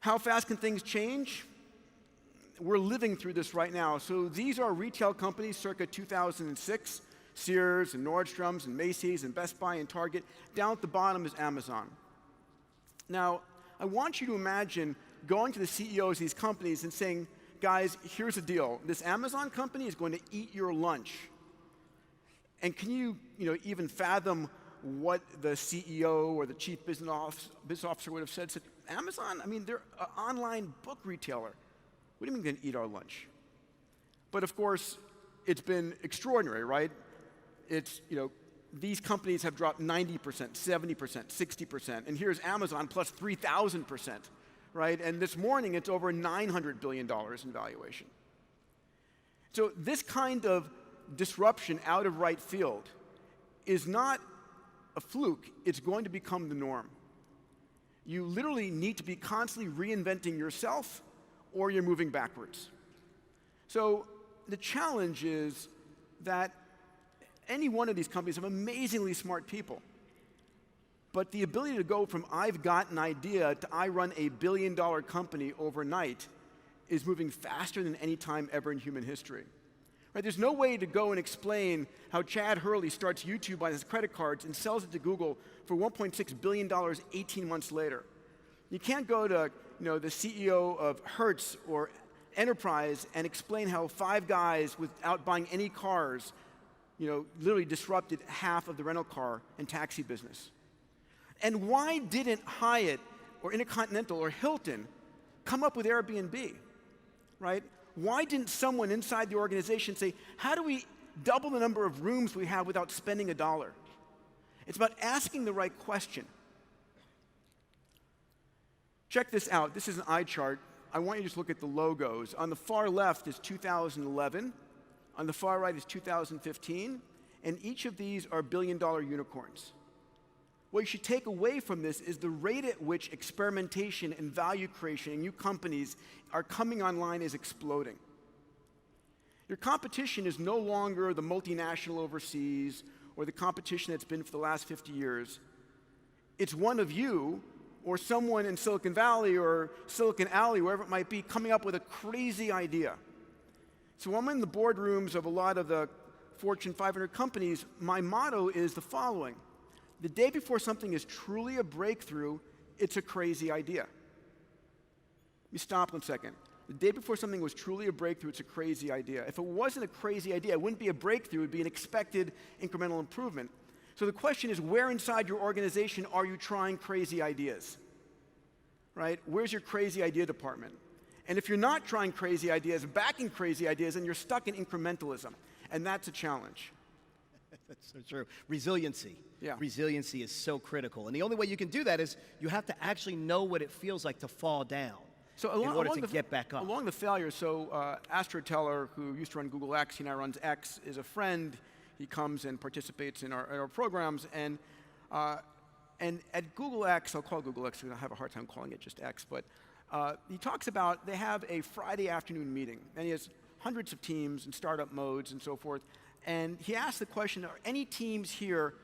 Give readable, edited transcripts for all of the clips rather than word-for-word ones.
How fast can things change? We're living through this right now. So these are retail companies circa 2006, Sears and Nordstrom's and Macy's and Best Buy and Target. Down at the bottom is Amazon. Now, I want you to imagine going to the CEOs of these companies and saying, guys, here's the deal. This Amazon company is going to eat your lunch. And can you, even fathom what the CEO or the chief business officer would have said? Said, Amazon, I mean, they're an online book retailer. What do you mean they're going to eat our lunch? But of course, it's been extraordinary, right? It's, these companies have dropped 90%, 70%, 60%. And here's Amazon plus 3,000%, right? And this morning, it's over $900 billion in valuation. So this kind of disruption out of right field is not a fluke. It's going to become the norm. You literally need to be constantly reinventing yourself, or you're moving backwards. So the challenge is that any one of these companies have amazingly smart people. But the ability to go from I've got an idea to I run a billion-dollar company overnight is moving faster than any time ever in human history. Right? There's no way to go and explain how Chad Hurley starts YouTube on his credit cards and sells it to Google for $1.6 billion 18 months later. You can't go to the CEO of Hertz or Enterprise and explain how 5 guys without buying any cars literally disrupted half of the rental car and taxi business. And why didn't Hyatt or Intercontinental or Hilton come up with Airbnb, right? Why didn't someone inside the organization say, how do we double the number of rooms we have without spending $1? It's about asking the right question. Check this out. This is an eye chart. I want you to just look at the logos. On the far left is 2011. On the far right is 2015. And each of these are billion-dollar unicorns. What you should take away from this is the rate at which experimentation and value creation in new companies are coming online is exploding. Your competition is no longer the multinational overseas or the competition that's been for the last 50 years. It's one of you or someone in Silicon Valley or Silicon Alley, wherever it might be, coming up with a crazy idea. So when I'm in the boardrooms of a lot of the Fortune 500 companies, my motto is the following. The day before something is truly a breakthrough, it's a crazy idea. Let me stop 1 second. The day before something was truly a breakthrough, it's a crazy idea. If it wasn't a crazy idea, it wouldn't be a breakthrough, it would be an expected incremental improvement. So the question is, where inside your organization are you trying crazy ideas? Right? Where's your crazy idea department? And if you're not trying crazy ideas, backing crazy ideas, then you're stuck in incrementalism. And that's a challenge. That's so true. Resiliency. Yeah. Resiliency is so critical. And the only way you can do that is you have to actually know what it feels like to fall down in order to get back up. Along the failure, so Astro Teller, who used to run Google X, he now runs X, is a friend. He comes and participates in our programs. And at Google X, I'll call it Google X because I have a hard time calling it just X, but he talks about they have a Friday afternoon meeting. And he has hundreds of teams and startup modes and so forth. And he asked the question, are any teams here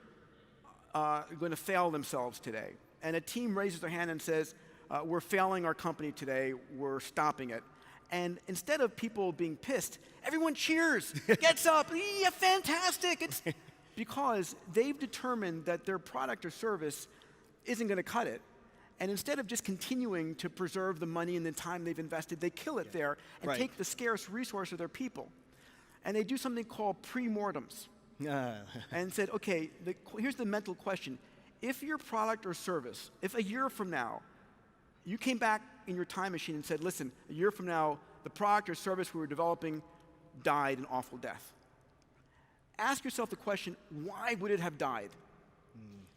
going to fail themselves today? And a team raises their hand and says, we're failing our company today, we're stopping it. And instead of people being pissed, everyone cheers, gets up, yeah, fantastic. It's because they've determined that their product or service isn't going to cut it. And instead of just continuing to preserve the money and the time they've invested, they kill it there and take the scarce resource of their people. And they do something called pre-mortems. And said, okay, here's the mental question. If your product or service, if a year from now, you came back in your time machine and said, listen, a year from now, the product or service we were developing died an awful death. Ask yourself the question, why would it have died?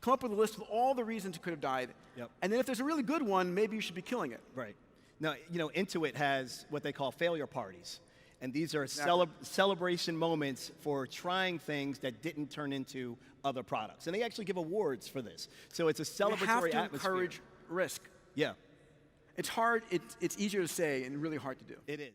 Come up with a list of all the reasons it could have died. Yep. And then if there's a really good one, maybe you should be killing it. Right. Now, Intuit has what they call failure parties. And these are celebration moments for trying things that didn't turn into other products. And they actually give awards for this. So it's a celebratory atmosphere. You have to encourage risk. Yeah. It's hard, it's easier to say and really hard to do. It is.